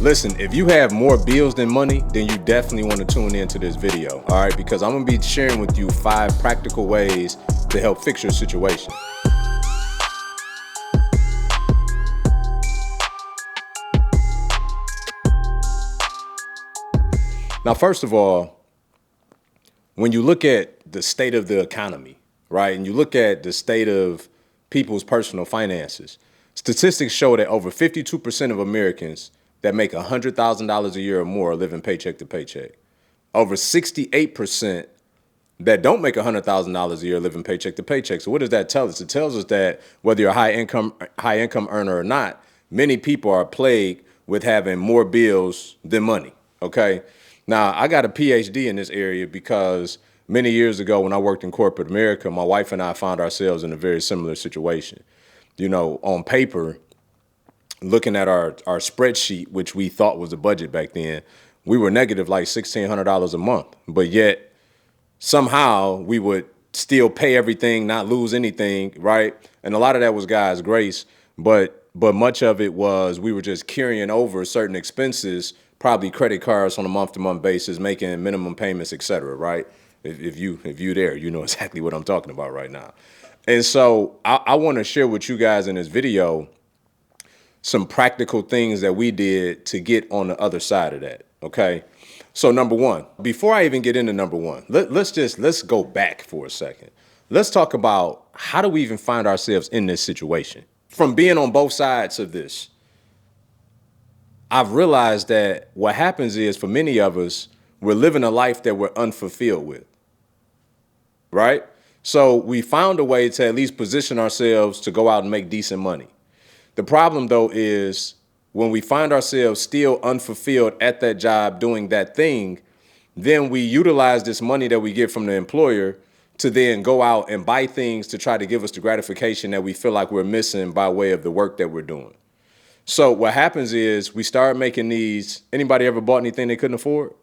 Listen, if you have more bills than money, then you definitely want to tune into this video, all right? Because I'm going to be sharing with you 5 practical ways to help fix your situation. Now, first of all, when you look at the state of the economy, right, and you look at the state of people's personal finances, statistics show that over 52% of Americans that make $100,000 a year or more are living paycheck to paycheck. Over 68% that don't make $100,000 a year living paycheck to paycheck. So what does that tell us? It tells us that whether you're a high income earner or not, many people are plagued with having more bills than money. Okay. Now I got a PhD in this area because many years ago when I worked in corporate America, my wife and I found ourselves in a very similar situation. You know, on paper, looking at our spreadsheet, which we thought was a budget back then, we were negative like $1,600 a month, but yet somehow we would still pay everything, not lose anything, right? And a lot of that was God's grace, but much of it was we were just carrying over certain expenses, probably credit cards on a month-to-month basis, making minimum payments, et cetera, right? If you there, you know exactly what I'm talking about right now. And so I want to share with you guys in this video some practical things that we did to get on the other side of that, okay? So number one, before I even get into number one, let's go back for a second. Let's talk about how do we even find ourselves in this situation? From being on both sides of this, I've realized that what happens is for many of us, we're living a life that we're unfulfilled with, right? So we found a way to at least position ourselves to go out and make decent money. The problem, though, is when we find ourselves still unfulfilled at that job doing that thing, then we utilize this money that we get from the employer to then go out and buy things to try to give us the gratification that we feel like we're missing by way of the work that we're doing. So what happens is we start making these. Anybody ever bought anything they couldn't afford?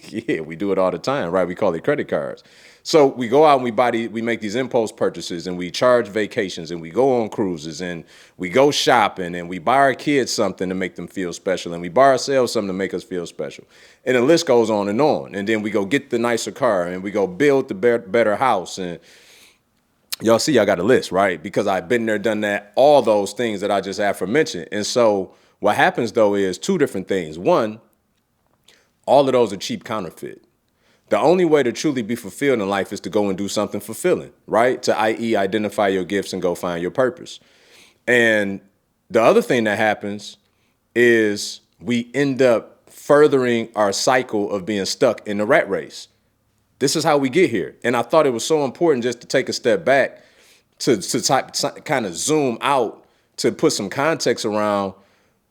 Yeah, we do it all the time, right? We call it credit cards. So we go out and we make these impulse purchases and we charge vacations and we go on cruises and we go shopping and we buy our kids something to make them feel special and we buy ourselves something to make us feel special. And the list goes on. And then we go get the nicer car and we go build the better house. And y'all see I got a list, right? Because I've been there, done that, all those things that I just aforementioned. And so what happens, though, is 2 different things. One, all of those are cheap counterfeit. The only way to truly be fulfilled in life is to go and do something fulfilling, right? To, i.e., identify your gifts and go find your purpose. And the other thing that happens is we end up furthering our cycle of being stuck in the rat race. This is how we get here. And I thought it was so important just to take a step back to kind of zoom out to put some context around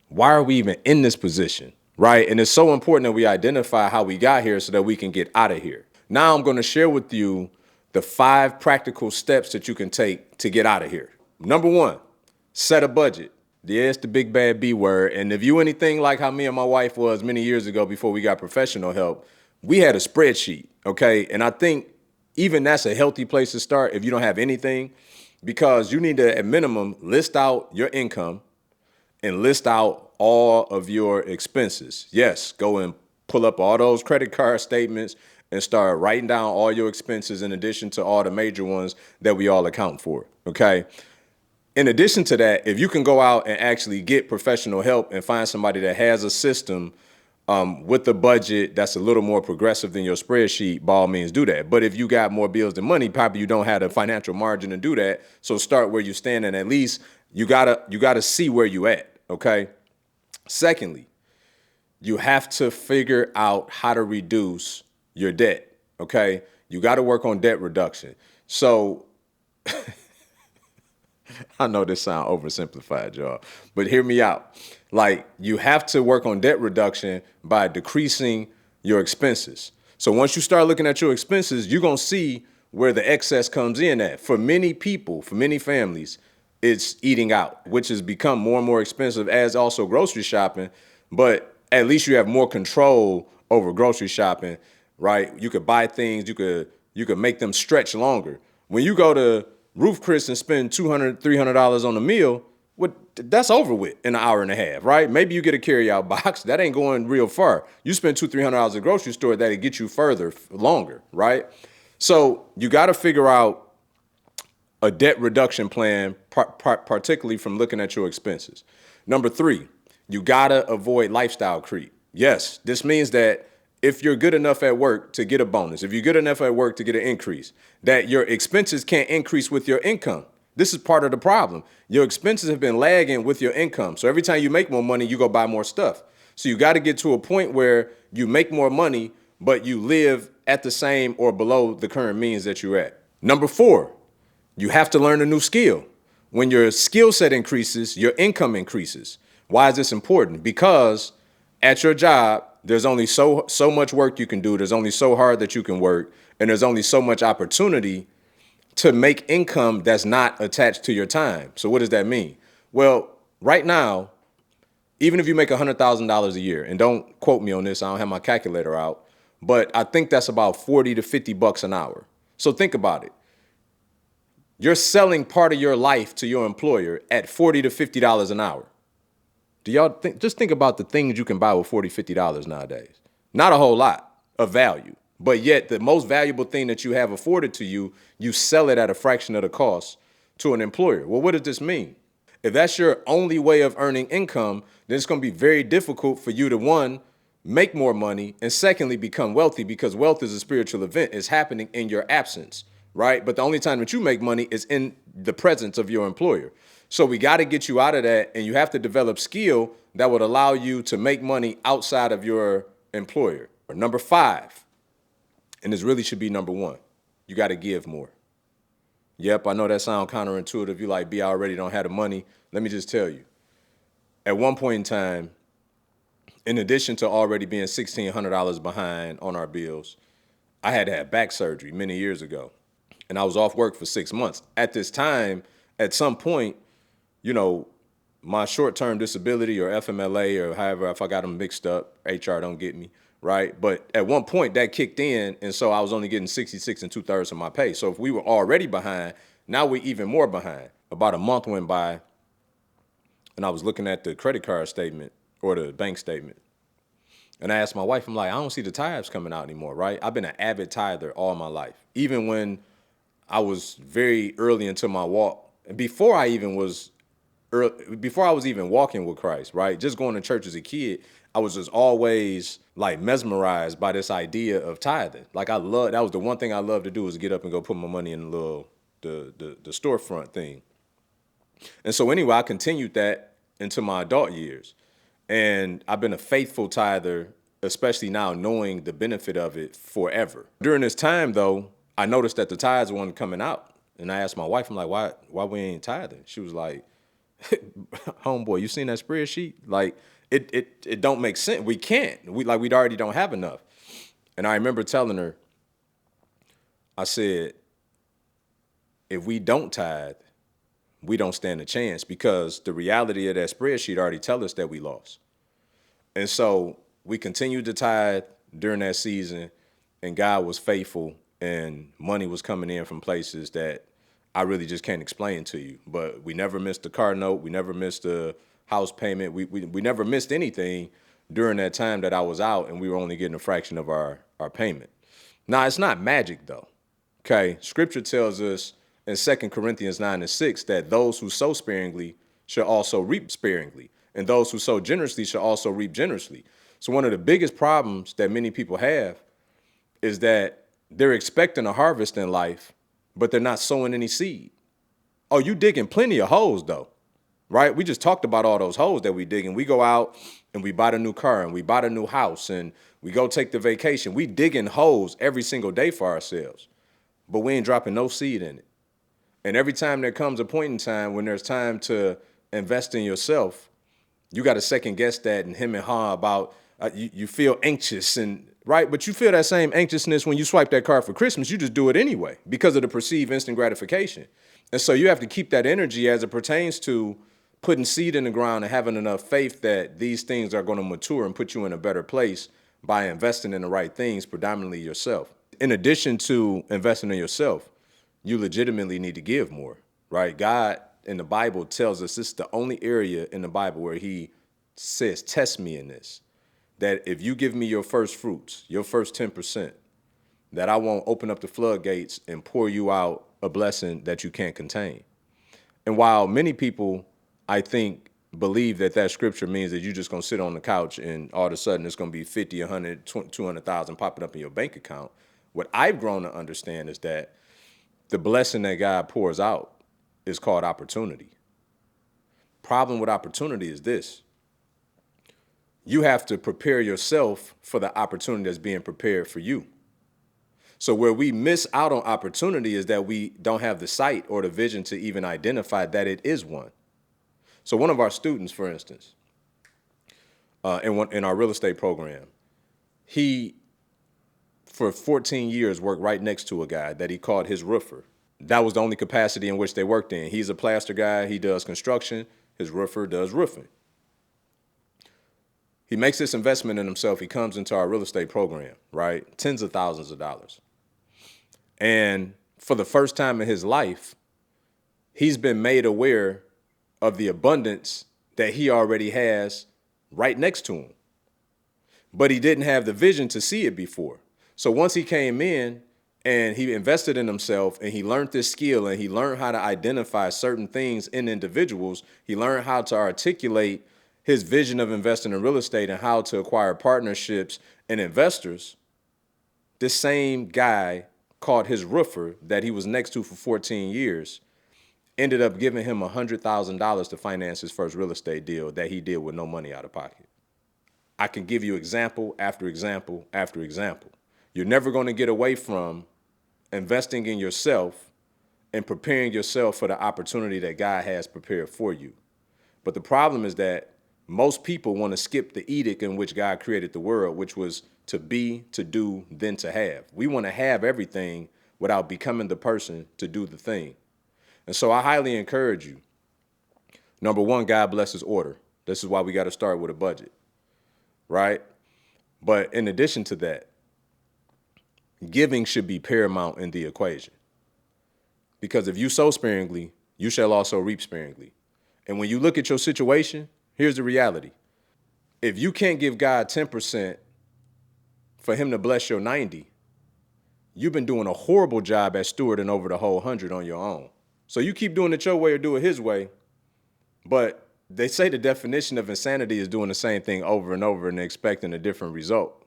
why are we even in this position? Right. And it's so important that we identify how we got here so that we can get out of here. Now I'm going to share with you the 5 practical steps that you can take to get out of here. Number 1, set a budget. Yeah, it's the big bad B word. And if you anything like how me and my wife was many years ago before we got professional help, we had a spreadsheet. OK, and I think even that's a healthy place to start if you don't have anything, because you need to, at minimum, list out your income and list out all of your expenses. Yes, go and pull up all those credit card statements and start writing down all your expenses in addition to all the major ones that we all account for, okay? In addition to that, if you can go out and actually get professional help and find somebody that has a system with a budget that's a little more progressive than your spreadsheet, by all means do that. But if you got more bills than money, probably you don't have the financial margin to do that. So start where you stand, and at least you gotta see where you at, okay? Secondly, you have to figure out how to reduce your debt, okay? You got to work on debt reduction. So I know this sounds oversimplified, y'all, but hear me out. Like, you have to work on debt reduction by decreasing your expenses. So once you start looking at your expenses, you're going to see where the excess comes in at. For many people, for many families, it's eating out, which has become more and more expensive, as also grocery shopping. But at least you have more control over grocery shopping, right? You could buy things, you could make them stretch longer. When you go to Roof Chris and spend $200, $300 on a meal, That's over with in an hour and a half, right? Maybe you get a carry-out box. That ain't going real far. You spend $200-300 at the grocery store, that'll get you further, longer, right? So you got to figure out a debt reduction plan, particularly from looking at your expenses. Number 3, you got to avoid lifestyle creep. Yes, this means that if you're good enough at work to get a bonus, if you're good enough at work to get an increase, that your expenses can't increase with your income. This is part of the problem. Your expenses have been lagging with your income. So every time you make more money, you go buy more stuff. So you got to get to a point where you make more money, but you live at the same or below the current means that you're at. Number 4, you have to learn a new skill. When your skill set increases, your income increases. Why is this important? Because at your job, there's only so much work you can do. There's only so hard that you can work. And there's only so much opportunity to make income that's not attached to your time. So what does that mean? Well, right now, even if you make $100,000 a year, and don't quote me on this, I don't have my calculator out, but I think that's about 40 to 50 bucks an hour. So think about it. You're selling part of your life to your employer at $40 to $50 an hour. Do y'all think, just think about the things you can buy with $40, $50 nowadays. Not a whole lot of value, but yet the most valuable thing that you have afforded to you, you sell it at a fraction of the cost to an employer. Well, what does this mean? If that's your only way of earning income, then it's going to be very difficult for you to, 1, make more money, and secondly, become wealthy, because wealth is a spiritual event. It's happening in your absence, right? But the only time that you make money is in the presence of your employer. So we got to get you out of that, and you have to develop skill that would allow you to make money outside of your employer. Number 5, and this really should be number 1, you got to give more. Yep, I know that sounds counterintuitive. You like, B, I already don't have the money. Let me just tell you. At one point in time, in addition to already being $1,600 behind on our bills, I had to have back surgery many years ago, and I was off work for 6 months. At this time, at some point, my short-term disability or FMLA or however, if I got them mixed up, HR don't get me, right? But at one point that kicked in, and so I was only getting 66 2/3 of my pay. So if we were already behind, now we're even more behind. About a month went by, and I was looking at the credit card statement or the bank statement. And I asked my wife, I'm like, I don't see the tithes coming out anymore, right? I've been an avid tither all my life. Even when I was very early into my walk, before I was even walking with Christ, right? Just going to church as a kid, I was just always like mesmerized by this idea of tithing. Like that was the one thing I loved to do, is get up and go put my money in the storefront thing. And so anyway, I continued that into my adult years. And I've been a faithful tither, especially now knowing the benefit of it, forever. During this time though, I noticed that the tithes weren't coming out. And I asked my wife, I'm like, why we ain't tithing? She was like, homeboy, you seen that spreadsheet? Like, it don't make sense. We can't. We already don't have enough. And I remember telling her, I said, if we don't tithe, we don't stand a chance, because the reality of that spreadsheet already tell us that we lost. And so we continued to tithe during that season, and God was faithful, and money was coming in from places that I really just can't explain to you. But we never missed a car note. We never missed a house payment. We never missed anything during that time that I was out, and we were only getting a fraction of our payment. Now, it's not magic, though. Okay? Scripture tells us in 2 Corinthians 9:6 that those who sow sparingly shall also reap sparingly, and those who sow generously shall also reap generously. So one of the biggest problems that many people have is that they're expecting a harvest in life, but they're not sowing any seed. Oh, you digging plenty of holes though, right? We just talked about all those holes that we dig, and we go out and we buy the new car and we buy the new house and we go take the vacation. We digging holes every single day for ourselves, but we ain't dropping no seed in it. And every time there comes a point in time when there's time to invest in yourself, you got to second guess that and him and her about you feel anxious, and right, but you feel that same anxiousness when you swipe that card for Christmas. You just do it anyway because of the perceived instant gratification. And so you have to keep that energy as it pertains to putting seed in the ground and having enough faith that these things are going to mature and put you in a better place by investing in the right things, predominantly yourself. In addition to investing in yourself, you legitimately need to give more, right? God in the Bible tells us this is the only area in the Bible where he says, test me in this. That if you give me your first fruits, your first 10%, that I won't open up the floodgates and pour you out a blessing that you can't contain. And while many people, I think, believe that that scripture means that you're just going to sit on the couch and all of a sudden it's going to be 50, 100, 200,000 popping up in your bank account, what I've grown to understand is that the blessing that God pours out is called opportunity. Problem with opportunity is this. You have to prepare yourself for the opportunity that's being prepared for you. So where we miss out on opportunity is that we don't have the sight or the vision to even identify that it is one. So one of our students, for instance, in our real estate program, he, for 14 years, worked right next to a guy that he called his roofer. That was the only capacity in which they worked in. He's a plaster guy. He does construction. His roofer does roofing. He makes this investment in himself. He comes into our real estate program, right? Tens of thousands of dollars. And for the first time in his life, he's been made aware of the abundance that he already has right next to him. But he didn't have the vision to see it before. So once he came in and he invested in himself and he learned this skill and he learned how to identify certain things in individuals, he learned how to articulate his vision of investing in real estate and how to acquire partnerships and investors. This same guy called his roofer that he was next to for 14 years ended up giving him $100,000 to finance his first real estate deal that he did with no money out of pocket. I can give you example after example after example. You're never going to get away from investing in yourself and preparing yourself for the opportunity that God has prepared for you. But the problem is that most people want to skip the edict in which God created the world, which was to be, to do, then to have. We want to have everything without becoming the person to do the thing. And so I highly encourage you. Number one, God blesses order. This is why we got to start with a budget, right? But in addition to that, giving should be paramount in the equation. Because if you sow sparingly, you shall also reap sparingly. And when you look at your situation, here's the reality. If you can't give God 10% for him to bless your 90, you've been doing a horrible job at stewarding over the whole 100 on your own. So you keep doing it your way or do it his way. But they say the definition of insanity is doing the same thing over and over and expecting a different result.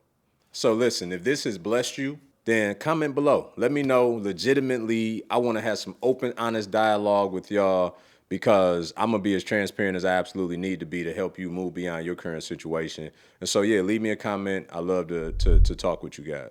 So listen, if this has blessed you, then comment below. Let me know legitimately. I want to have some open, honest dialogue with y'all because I'm going to be as transparent as I absolutely need to be to help you move beyond your current situation. And so, yeah, leave me a comment. I love to talk with you guys.